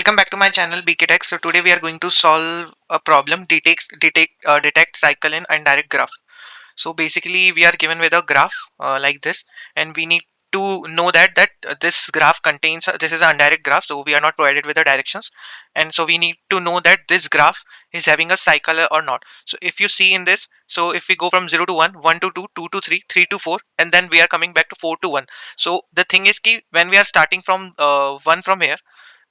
Welcome back to my channel BKTech. So today we are going to solve a problem detect cycle in indirect graph. So basically we are given with a graph like this, and we need to know that this graph contains this is an indirect graph, so we are not provided with the directions, and so we need to know that this graph is having a cycle or not. So if you see in this, so if we go from 0 to 1, 1 to 2, 2 to 3, 3 to 4, and then we are coming back to 4 to 1. So the thing is ki when we are starting from 1 from here,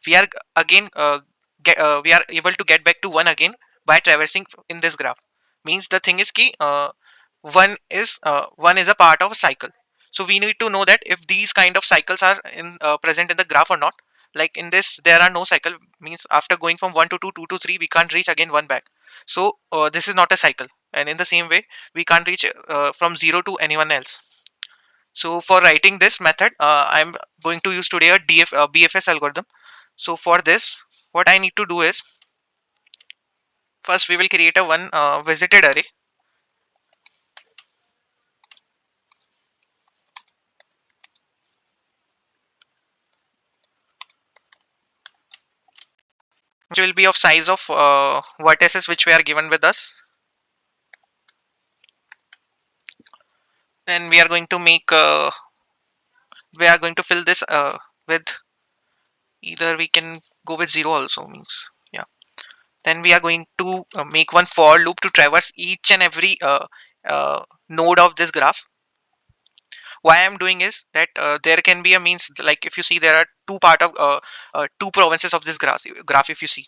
we are again we are able to get back to 1 again by traversing in this graph. Means the thing is ki one is a part of a cycle. So we need to know that if these kind of cycles are in present in the graph or not. Like in this there are no cycle, means after going from 1 to 2, 2 to 3, we can't reach again 1 back. So this is not a cycle, and in the same way we can't reach from 0 to anyone else. So for writing this method, I'm going to use today a BFS algorithm. So for this, what I need to do is, first we will create a one visited array. Which will be of size of vertices which we are given with us. Then we are going to make we are going to fill this with, either we can go with 0 also, means yeah. Then we are going to make one for loop to traverse each and every node of this graph. Why I'm doing is that there can be a means, like if you see there are two provinces of this graph if you see.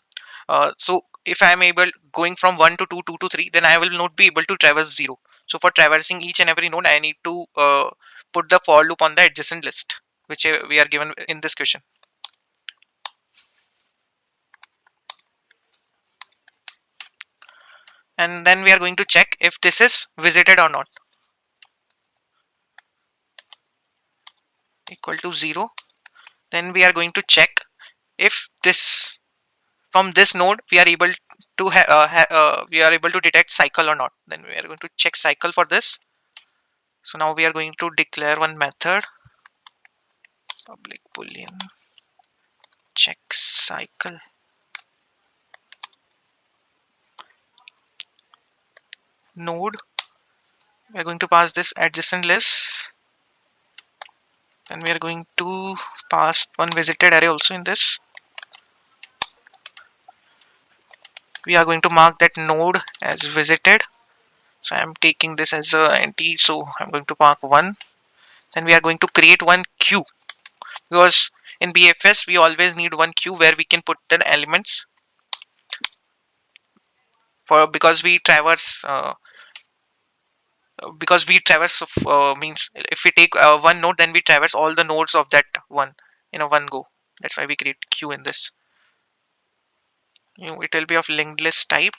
So if I am able going from 1 to 2, 2 to 3, then I will not be able to traverse 0. So for traversing each and every node, I need to put the for loop on the adjacent list, which we are given in this question. And then we are going to check if this is visited or not. Equal to 0. Then we are going to check if this, from this node we are able to we are able to detect cycle or not. Then we are going to check cycle for this. So now we are going to declare one method, public boolean check cycle node. We are going to pass this adjacent list, and we are going to pass one visited array also in this. We are going to mark that node as visited. So I am taking this as a empty, so I'm going to mark 1. Then we are going to create one queue, because in BFS we always need one queue where we can put the elements, for because we traverse means if we take one node, then we traverse all the nodes of that one in a one go. That's why we create queue in this. It will be of linked list type,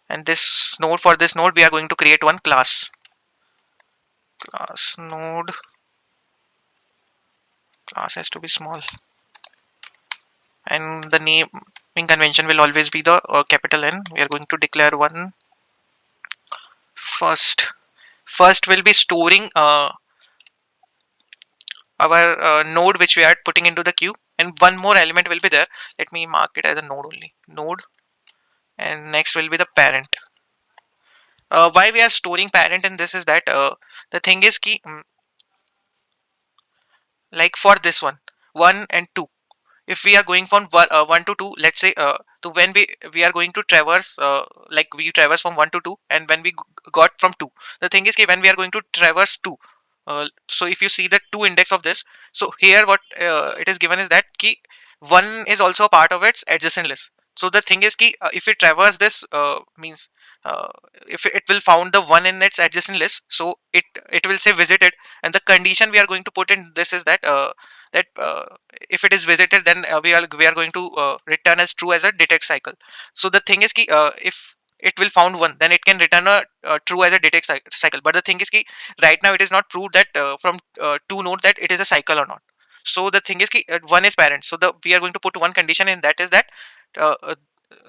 and this node, for this node we are going to create one class node. Class has to be small, and the naming convention will always be the capital N. We are going to declare one first will be storing our node which we are putting into the queue, and one more element will be there. Let me mark it as a node only, node. And next will be the parent. Why we are storing parent in this is that the thing is key, like for this one, 1 and 2, if we are going from 1 to 2, let's say to when we are going to traverse, like we traverse from 1 to 2, and when we got from 2, the thing is when we are going to traverse 2, so if you see the 2 index of this, so here what it is given is that key 1 is also a part of its adjacent list. So the thing is key if we traverse this means uh, if it will found the 1 in its adjacent list, so it will say visited, and the condition we are going to put in this is that that if it is visited, then we are going to return as true as a detect cycle. So the thing is ki, if it will found 1, then it can return a true as a detect cycle. But the thing is ki, right now it is not proved that from 2 node that it is a cycle or not. So the thing is ki, 1 is parent, so the we are going to put one condition in, that is that uh, uh,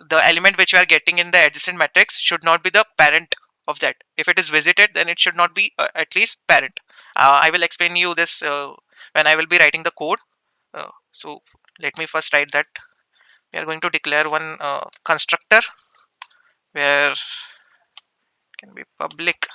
the element which we are getting in the adjacent matrix should not be the parent of that. If it is visited, then it should not be at least parent. I will explain you this when I will be writing the code. So let me first write that. We are going to declare one constructor where can be public.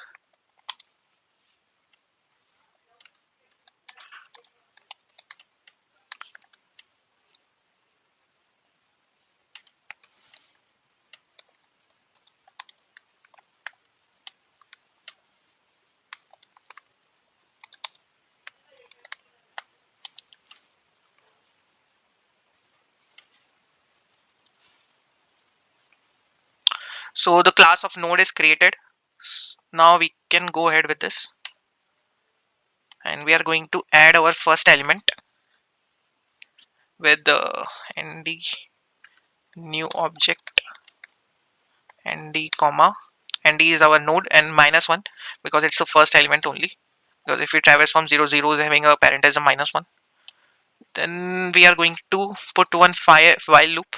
So the class of node is created. Now we can go ahead with this, and we are going to add our first element with the nd new object nd comma. Nd is our node and -1 because it's the first element only. Because if we traverse from 0 0 is having a parent as a -1. Then we are going to put one while loop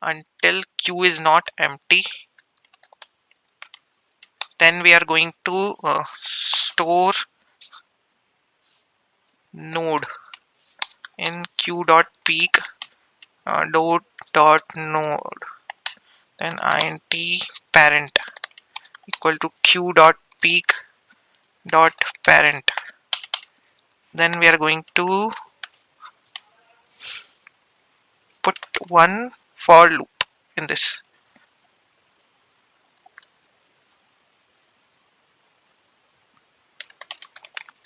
until q is not empty. Then we are going to store node in q dot peak dot node. Then int parent equal to q dot peak dot parent. Then we are going to put one for loop in this.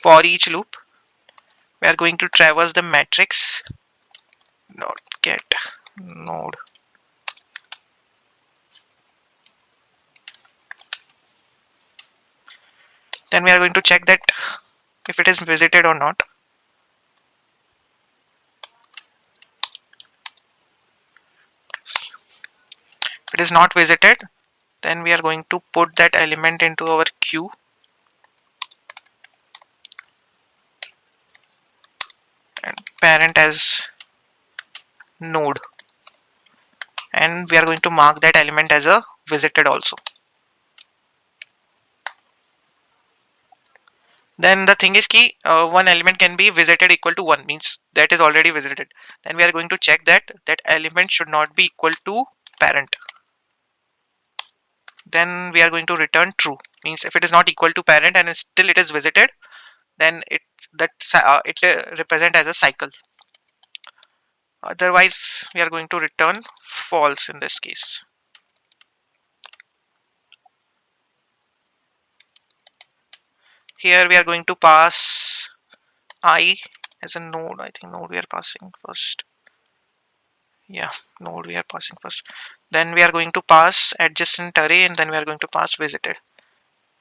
For each loop we are going to traverse the matrix dot get node. Then we are going to check that if it is visited or not. If it is not visited, then we are going to put that element into our queue and parent as node, and we are going to mark that element as a visited also. Then the thing is key, one element can be visited equal to 1 means that is already visited. Then we are going to check that that element should not be equal to parent. Then we are going to return true means if it is not equal to parent and still it is visited, then it represent as a cycle. Otherwise we are going to return false in this case. Here we are going to pass I as a node. I think node we are passing first. Yeah, node we are passing first. Then we are going to pass adjacent array and then we are going to pass visited.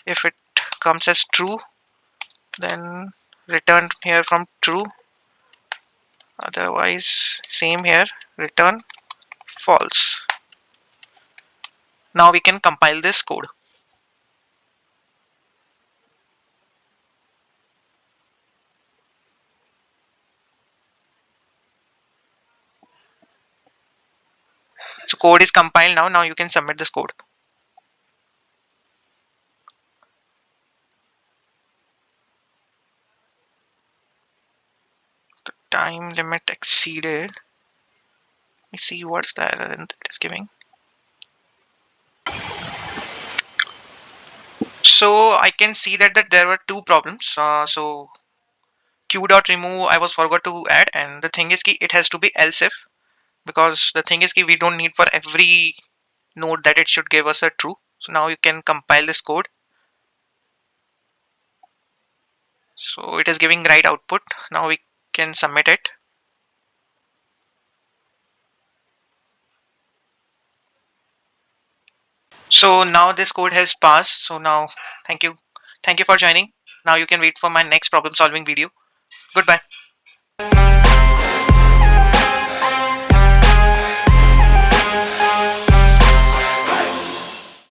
If it comes as true, then return here from true. Otherwise same here, return false. Now we can compile this code. So code is compiled now. Now you can submit this code. Time limit exceeded. Let me see what's the error it is giving. So I can see that there were two problems. So q dot remove I was forgot to add, and the thing is key it has to be else if, because the thing is key we don't need for every node that it should give us a true. So now you can compile this code. So it is giving right output. Now we can submit it. So now this code has passed. So now thank you for joining. Now you can wait for my next problem solving video. Goodbye.